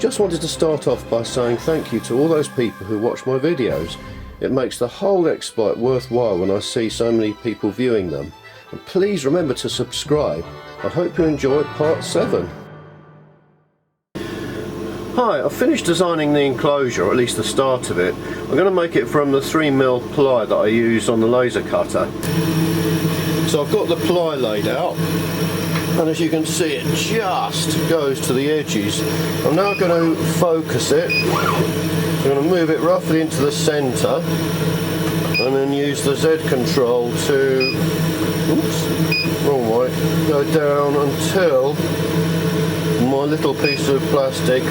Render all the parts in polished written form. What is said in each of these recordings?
Just wanted to start off by saying thank you to all those people who watch my videos. It makes the whole exploit worthwhile when I see so many people viewing them. And please remember to subscribe. I hope you enjoy part 7. Hi, I've finished designing the enclosure, or at least the start of it. I'm going to make it from the 3mm ply that I use on the laser cutter. So I've got the ply laid out, and as you can see it just goes to the edges. I'm now going to focus it. I'm going to move it roughly into the centre and then use the Z control to, oops, wrong way, go down until my little piece of plastic,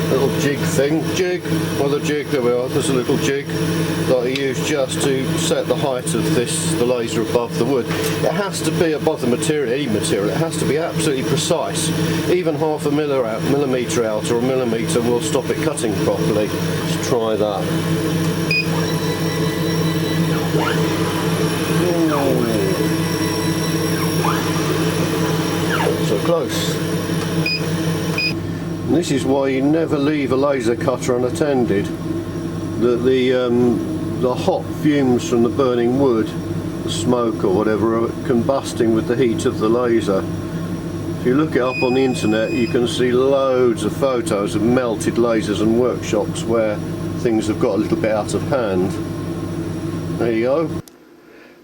little jig thing, there we are, there's a little jig that I use just to set the height of the laser above the wood. It has to be above the material, any material, it has to be absolutely precise. Even half a millimetre out or a millimetre will stop it cutting properly. Let's try that. So close. And this is why you never leave a laser cutter unattended. The hot fumes from the burning wood, the smoke or whatever, are combusting with the heat of the laser. If you look it up on the internet, you can see loads of photos of melted lasers and workshops where things have got a little bit out of hand. There you go.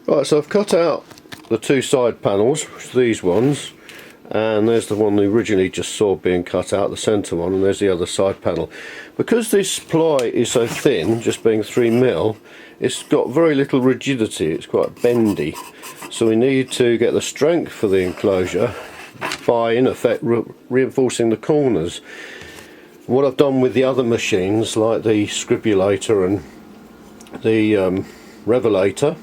Right, so I've cut out the two side panels, these ones, and there's the one we originally just saw being cut out, the centre one, and there's the other side panel. Because this ply is so thin, just being 3mm, it's got very little rigidity, it's quite bendy, so we need to get the strength for the enclosure by in effect reinforcing the corners. What I've done with the other machines like the Scribulator and the Revelator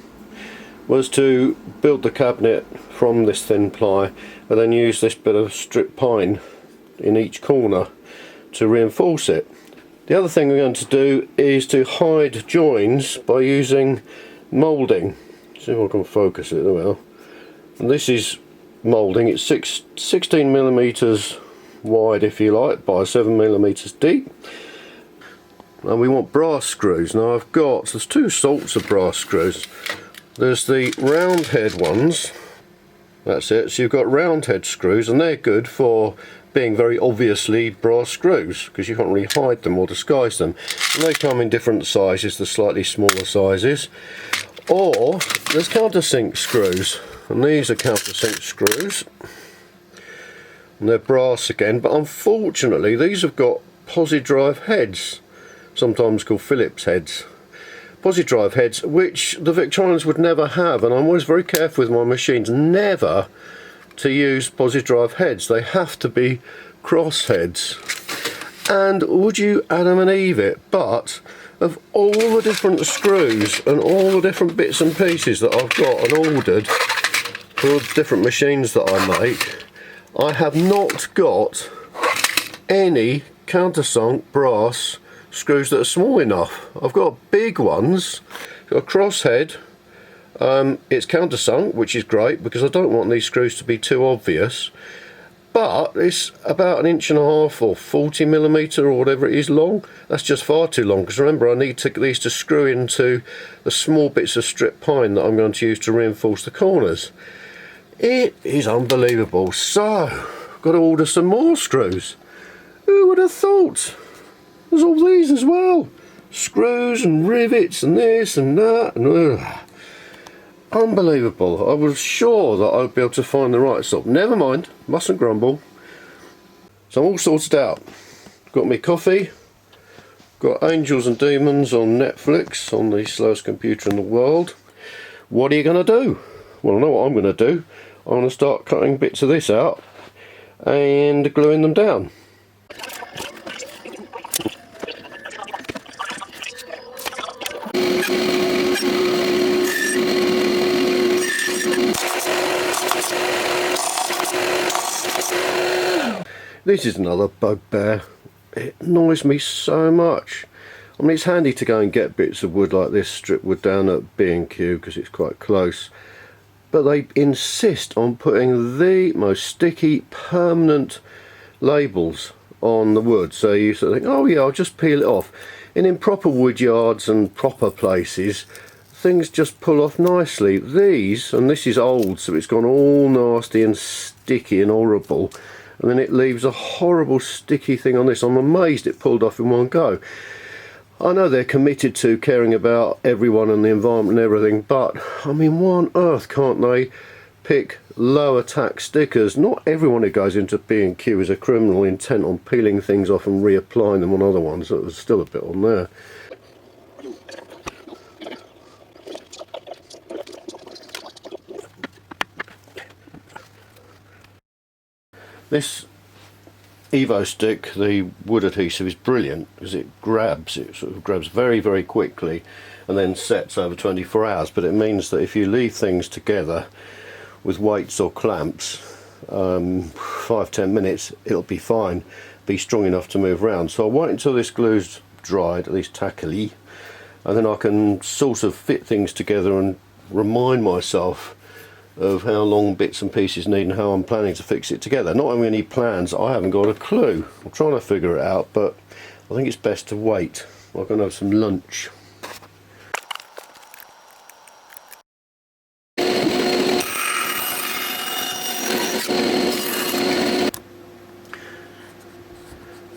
was to build the cabinet from this thin ply and then use this bit of strip pine in each corner to reinforce it. The other thing we're going to do is to hide joins by using moulding. See if I can focus it. There we are. And this is moulding. It's 16mm wide, if you like, by 7mm deep. And we want brass screws. Now there's two sorts of brass screws. There's the round head ones, that's it, so you've got round head screws, and they're good for being very obviously brass screws because you can't really hide them or disguise them. And they come in different sizes, the slightly smaller sizes. Or there's countersink screws, and these are countersink screws, and they're brass again, but unfortunately these have got posi-drive heads, sometimes called Phillips heads. Posi-drive heads, which the Victorians would never have, and I'm always very careful with my machines never to use posi-drive heads. They have to be crossheads. And would you Adam and Eve it, but of all the different screws and all the different bits and pieces that I've got and ordered for different machines that I make, I have not got any countersunk brass screws that are small enough. I've got big ones, got a crosshead, it's countersunk, which is great because I don't want these screws to be too obvious, but it's about 1.5 inches or 40mm or whatever it is long. That's just far too long, because remember I need these to screw into the small bits of strip pine that I'm going to use to reinforce the corners. It is unbelievable. So I've got to order some more screws. Who would have thought? There's all these as well, screws and rivets and this and that, and unbelievable. I was sure that I'd be able to find the right sort. Never mind, mustn't grumble. So I'm all sorted out. Got me coffee, got Angels and Demons on Netflix, on the slowest computer in the world. What are you going to do? Well, I know what I'm going to do. I'm going to start cutting bits of this out and gluing them down. This is another bugbear. It annoys me so much. I mean, it's handy to go and get bits of wood like this, strip wood down at B&Q because it's quite close. But they insist on putting the most sticky, permanent labels on the wood, so you sort of think, oh yeah, I'll just peel it off. And in proper wood yards and proper places, things just pull off nicely. These, and this is old, so it's gone all nasty and sticky and horrible, and then it leaves a horrible sticky thing on this. I'm amazed it pulled off in one go. I know they're committed to caring about everyone and the environment and everything, but I mean, why on earth can't they pick lower tax stickers? Not everyone who goes into B&Q is a criminal intent on peeling things off and reapplying them on other ones. So there's still a bit on there. This Evo stick, the wood adhesive, is brilliant because it sort of grabs very, very quickly and then sets over 24 hours. But it means that if you leave things together with weights or clamps, 5-10 minutes, it'll be fine, be strong enough to move around. So I'll wait until this glue's dried, at least tackily, and then I can sort of fit things together and remind myself of how long bits and pieces need and how I'm planning to fix it together. Not having any plans, I haven't got a clue. I'm trying to figure it out, but I think it's best to wait. I'm going to have some lunch.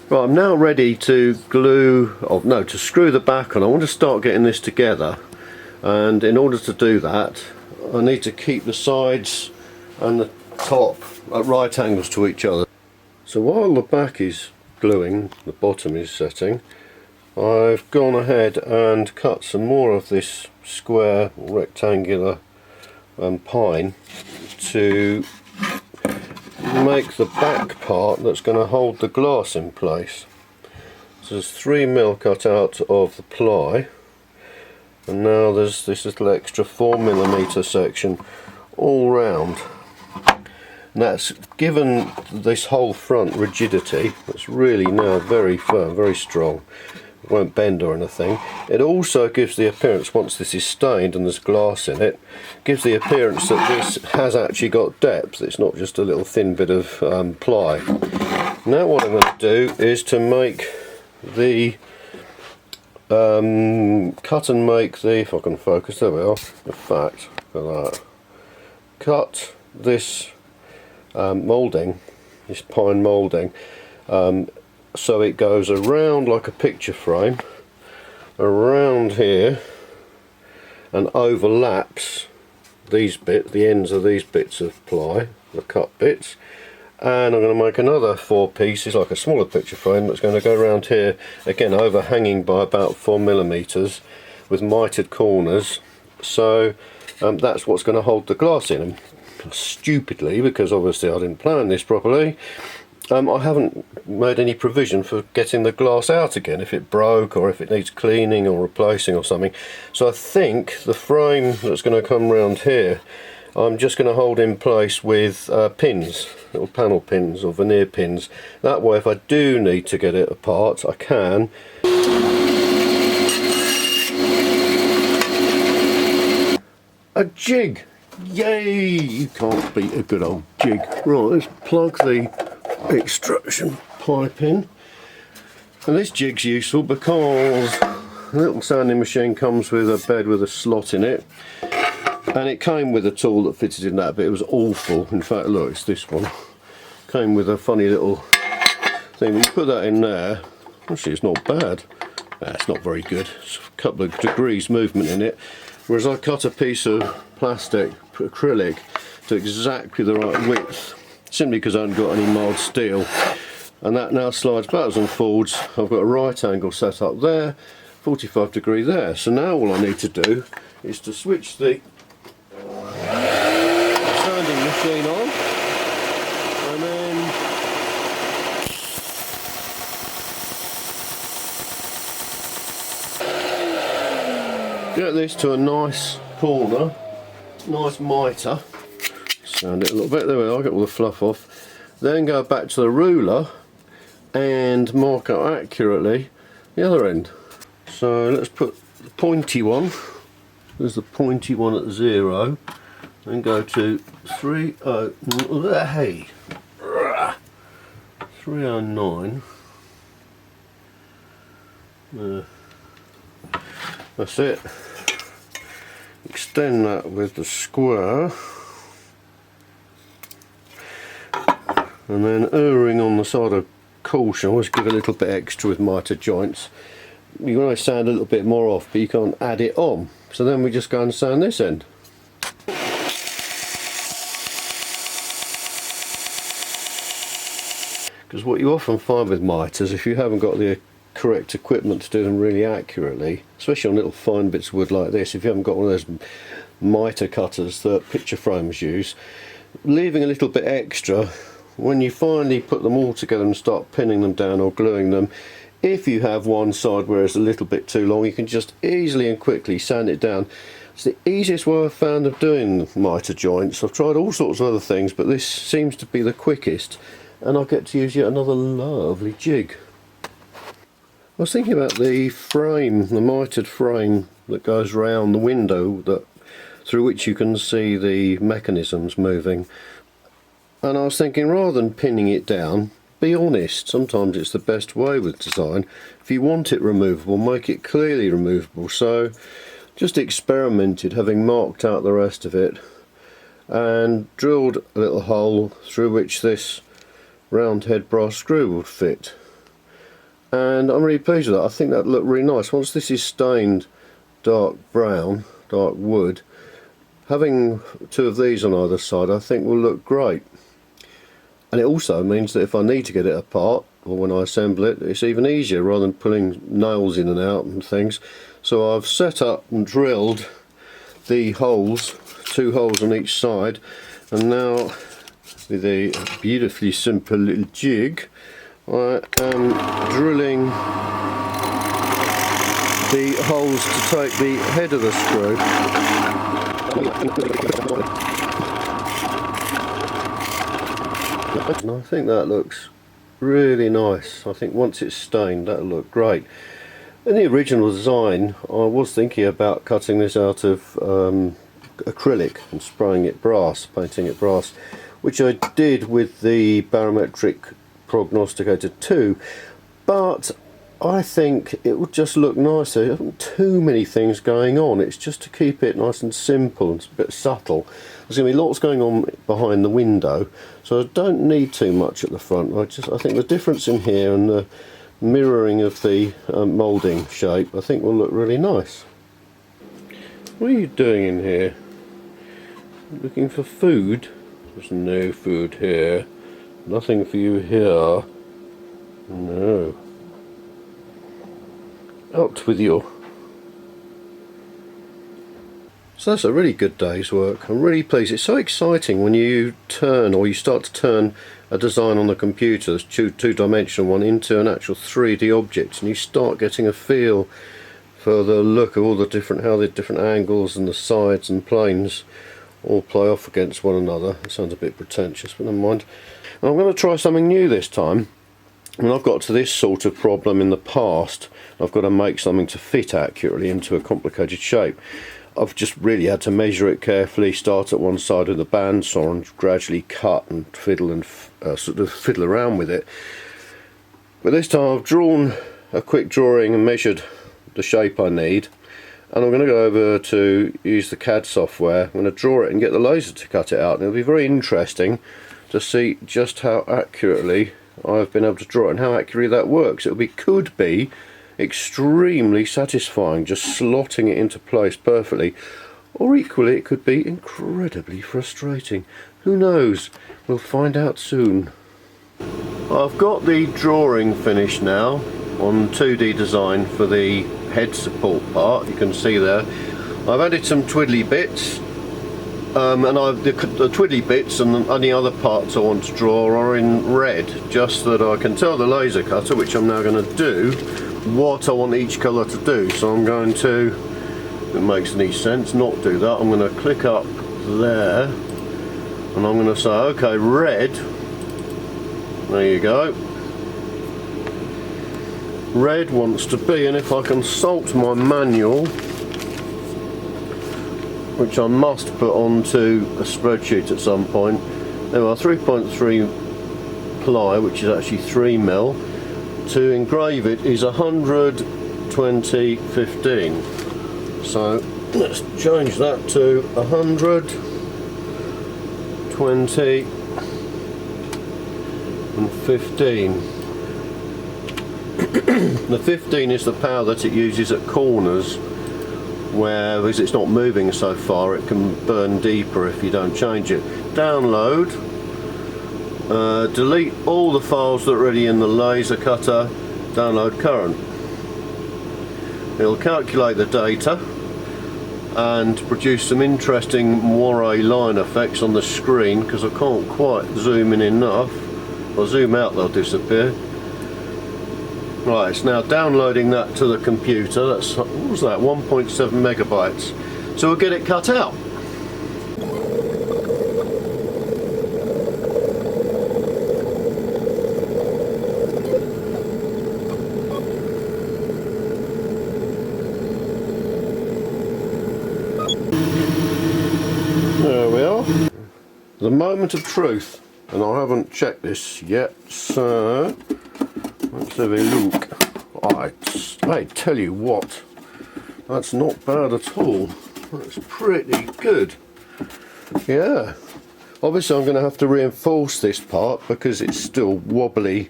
Right, I'm now ready to to screw the back on. I want to start getting this together, and in order to do that I need to keep the sides and the top at right angles to each other. So while the back is gluing, the bottom is setting, I've gone ahead and cut some more of this square rectangular pine to make the back part that's going to hold the glass in place. So there's 3mm cut out of the ply, and now there's this little extra 4mm section all round. And that's given this whole front rigidity. It's really now very firm, very strong. It won't bend or anything. It also gives the appearance, once this is stained and there's glass in it, gives the appearance that this has actually got depth. It's not just a little thin bit of ply. Now what I'm going to do is to make the cut and make the, if I can focus, there we are, in fact, look at that. Cut this moulding, this pine moulding, so it goes around like a picture frame, around here, and overlaps these bits, the ends of these bits of ply, the cut bits. And I'm going to make another 4 pieces, like a smaller picture frame, that's going to go around here, again overhanging by about 4mm with mitered corners. So that's what's going to hold the glass in. And stupidly, because obviously I didn't plan this properly, I haven't made any provision for getting the glass out again if it broke or if it needs cleaning or replacing or something. So I think the frame that's going to come round here, I'm just going to hold in place with pins, little panel pins or veneer pins. That way if I do need to get it apart, I can. A jig! Yay! You can't beat a good old jig. Right, let's plug the extraction pipe in. And this jig's useful because the little sanding machine comes with a bed with a slot in it. And it came with a tool that fitted in that, but it was awful. In fact, look, it's this one. Came with a funny little thing. When you put that in there, actually it's not bad. It's not very good. It's a couple of degrees movement in it. Whereas I cut a piece of plastic acrylic to exactly the right width, simply because I haven't got any mild steel. And that now slides backwards and forwards. I've got a right angle set up there, 45 degree there. So now all I need to do is to switch the sanding machine on, and then get this to a nice corner, nice mitre, sand it a little bit, there we are, get all the fluff off, then go back to the ruler and mark out accurately the other end. So let's put the pointy one, there's the pointy one at 0, then go to 3, hey, 309. That's it. Extend that with the square, and then erring on the side of caution, always give a little bit extra with mitre joints. You can always sand a little bit more off, but you can't add it on. So then we just go and sand this end. Because what you often find with mitres, if you haven't got the correct equipment to do them really accurately, especially on little fine bits of wood like this, if you haven't got one of those mitre cutters that picture frames use, leaving a little bit extra, when you finally put them all together and start pinning them down or gluing them, if you have one side where it's a little bit too long, you can just easily and quickly sand it down. It's the easiest way I've found of doing mitre joints. I've tried all sorts of other things, but this seems to be the quickest, and I get to use yet another lovely jig. I was thinking about the frame, the mitred frame that goes round the window through which you can see the mechanisms moving, and I was thinking, rather than pinning it down, be honest, sometimes it's the best way with design. If you want it removable, make it clearly removable. So just experimented, having marked out the rest of it, and drilled a little hole through which this round head brass screw would fit, and I'm really pleased with that. I think that looked really nice. Once this is stained dark brown, dark wood, having two of these on either side I think will look great. And it also means that if I need to get it apart, or when I assemble it, it's even easier rather than pulling nails in and out and things. So I've set up and drilled the holes, 2 holes on each side, and now with a beautifully simple little jig I am drilling the holes to take the head of the screw. And I think that looks really nice. I think once it's stained that'll look great. In the original design I was thinking about cutting this out of acrylic and spraying it brass, painting it brass, which I did with the Barometric Prognosticator 2, but I think it would just look nicer. There aren't too many things going on, it's just to keep it nice and simple and a bit subtle. There's going to be lots going on behind the window, so I don't need too much at the front. I think the difference in here and the mirroring of the moulding shape I think will look really nice. What are you doing in here? Looking for food? There's no food here. Nothing for you here. No. Out with you. So that's a really good day's work. I'm really pleased. It's so exciting when you turn, or you start to turn a design on the computer, this two-dimensional one, into an actual 3D object, and you start getting a feel for the look of all the different, how the different angles and the sides and planes all play off against one another. It sounds a bit pretentious, but never mind. And I'm going to try something new this time. When I've got to this sort of problem in the past, I've got to make something to fit accurately into a complicated shape. I've just really had to measure it carefully, start at one side of the bandsaw and gradually cut and fiddle and sort of fiddle around with it. But this time I've drawn a quick drawing and measured the shape I need, and I'm going to go over to use the CAD software. I'm going to draw it and get the laser to cut it out, and it'll be very interesting to see just how accurately I've been able to draw it and how accurately that works. Could be extremely satisfying just slotting it into place perfectly, or equally it could be incredibly frustrating. Who knows? We'll find out soon. I've got the drawing finished now on 2D design for the head support part. You can see there I've added some twiddly bits, and the twiddly bits and any other parts I want to draw are in red, just so that I can tell the laser cutter, which I'm now going to do, what I want each colour to do. So I'm going to, if it makes any sense, not do that. I'm going to click up there and I'm going to say, okay, red, there you go. Red wants to be, and if I consult my manual, which I must put onto a spreadsheet at some point, there are 3.3 ply, which is actually 3mm. To engrave it is 100, 20, 15. So let's change that to 100, 20 and 15. The 15 is the power that it uses at corners, where, because it's not moving so far, it can burn deeper if you don't change it. Download, delete all the files that are already in the laser cutter, download current. It'll calculate the data and produce some interesting moire line effects on the screen, because I can't quite zoom in enough. If I zoom out they'll disappear. Right, it's now downloading that to the computer. That's, what was that, 1.7 megabytes. So we'll get it cut out. There we are. The moment of truth. And I haven't checked this yet, so let's have a look. I tell you what, that's not bad at all. That's pretty good. Yeah. Obviously I'm going to have to reinforce this part because it's still wobbly,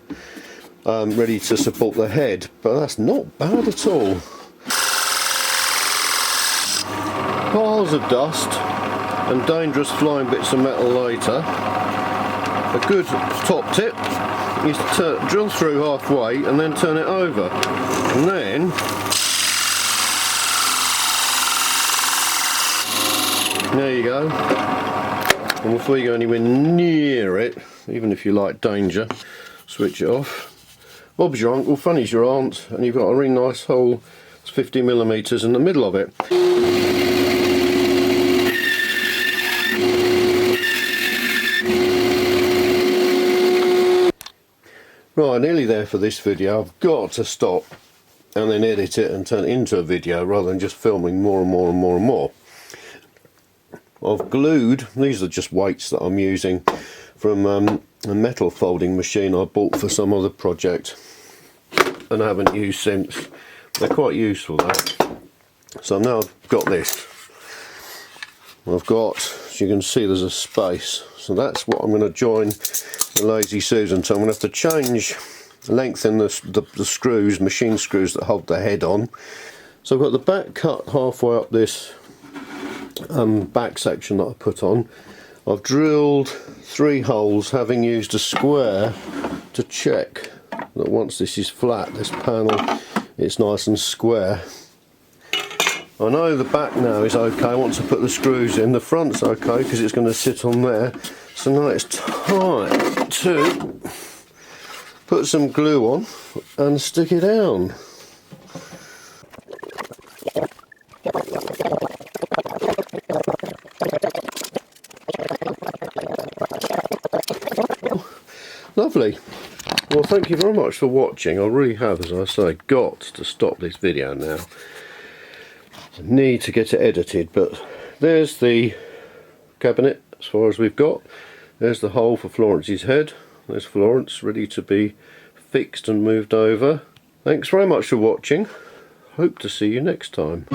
ready to support the head, but that's not bad at all. Piles of dust and dangerous flying bits of metal later. A good top tip is to drill through halfway and then turn it over, and then there you go. And before you go anywhere near it, even if you like danger, switch it off. Bob's your uncle, funny's your aunt, and you've got a really nice hole. It's 50mm in the middle of it. Right, nearly there for this video. I've got to stop and then edit it and turn it into a video rather than just filming more and more and more and more. I've glued, these are just weights that I'm using from a metal folding machine I bought for some other project and I haven't used since. They're quite useful though. So now I've got this. I've got, as you can see, there's a space. So that's what I'm going to join the Lazy Susan. So I'm going to have to change, lengthen the screws, machine screws that hold the head on. So I've got the back cut halfway up this back section that I put on. I've drilled 3 holes, having used a square to check that once this is flat, this panel, it's nice and square. I know the back now is okay once I put the screws in. The front's okay because it's going to sit on there. So now it's time to put some glue on and stick it down. Lovely. Well, thank you very much for watching. I really have, as I say, got to stop this video now. I need to get it edited, but there's the cabinet as far as we've got. There's the hole for Florence's head. There's Florence ready to be fixed and moved over. Thanks very much for watching. Hope to see you next time.